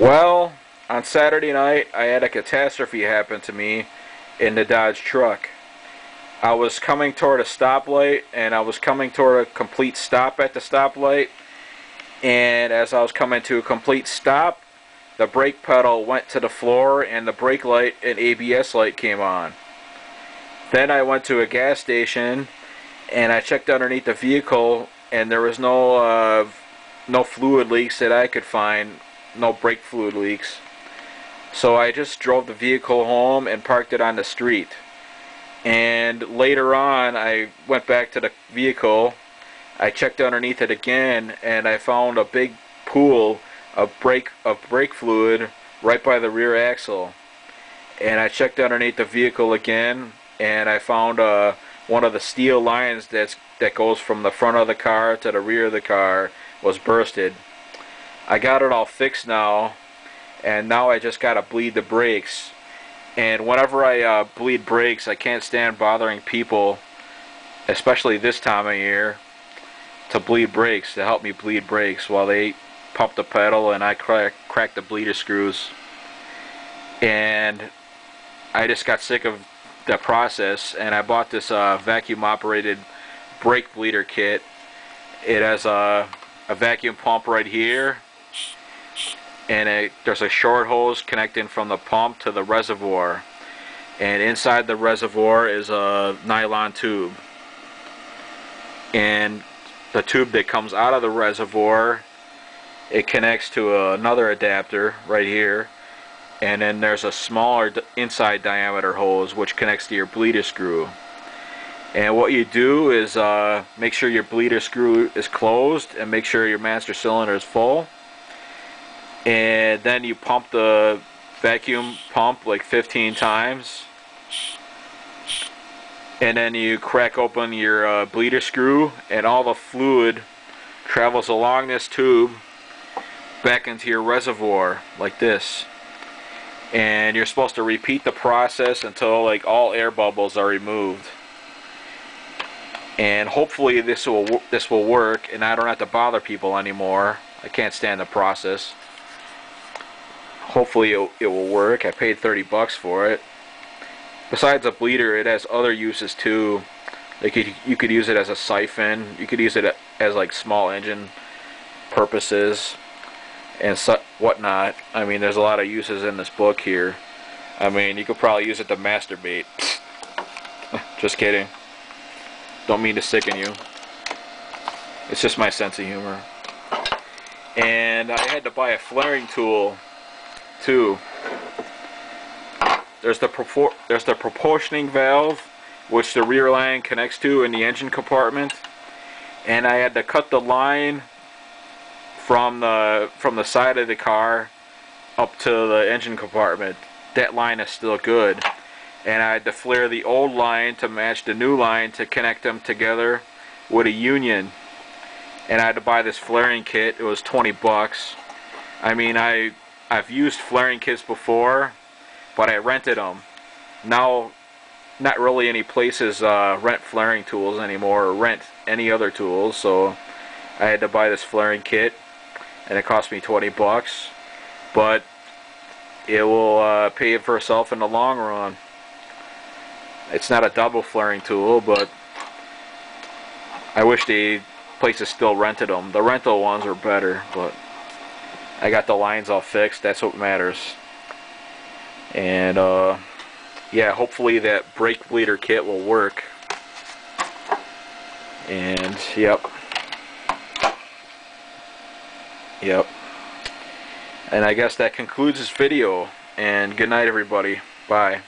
Well, on Saturday night, I had a catastrophe happen to me in the Dodge truck. I was coming toward a stoplight, and I was coming toward a complete stop at the stoplight. And as I was coming to a complete stop, the brake pedal went to the floor, and the brake light and ABS light came on. Then I went to a gas station, and I checked underneath the vehicle, and there was no fluid leaks that I could find. No brake fluid leaks. So I just drove the vehicle home and parked it on the street. And later on, I went back to the vehicle. I checked underneath it again, and I found a big pool of brake fluid right by the rear axle. And I checked underneath the vehicle again, and I found one of the steel lines that goes from the front of the car to the rear of the car was bursted. I got it all fixed now, and now I just gotta bleed the brakes. And whenever I bleed brakes, I can't stand bothering people, especially this time of year, to bleed brakes, to help me bleed brakes while they pump the pedal and I crack the bleeder screws. And I just got sick of the process, and I bought this vacuum operated brake bleeder kit. It has a vacuum pump right here, and there's a short hose connecting from the pump to the reservoir, and inside the reservoir is a nylon tube, and the tube that comes out of the reservoir, it connects to another adapter right here, and then there's a smaller inside diameter hose which connects to your bleeder screw. And what you do is make sure your bleeder screw is closed and make sure your master cylinder is full. And then you pump the vacuum pump like 15 times. And then you crack open your bleeder screw, and all the fluid travels along this tube back into your reservoir like this. And you're supposed to repeat the process until like all air bubbles are removed. And hopefully this will work, and I don't have to bother people anymore. I can't stand the process. Hopefully it will work. I paid 30 bucks for it. Besides a bleeder, it has other uses too. Like you could use it as a siphon. You could use it as like small engine purposes and whatnot. I mean, there's a lot of uses in this book here. I mean, you could probably use it to masturbate. Just kidding. Don't mean to sicken you. It's just my sense of humor. And I had to buy a flaring tool too. There's the proportioning valve, which the rear line connects to in the engine compartment, and I had to cut the line from the side of the car up to the engine compartment. That line is still good, and I had to flare the old line to match the new line to connect them together with a union. And I had to buy this flaring kit. It was 20 bucks. I mean, I've used flaring kits before, but I rented them. Now, not really any places rent flaring tools anymore, or rent any other tools, so I had to buy this flaring kit, and it cost me 20 bucks, but it will pay for itself in the long run. It's not a double flaring tool, but I wish the places still rented them. The rental ones are better, but I got the lines all fixed. That's what matters. And yeah, hopefully that brake bleeder kit will work. And yep. And I guess that concludes this video. And good night, everybody. Bye.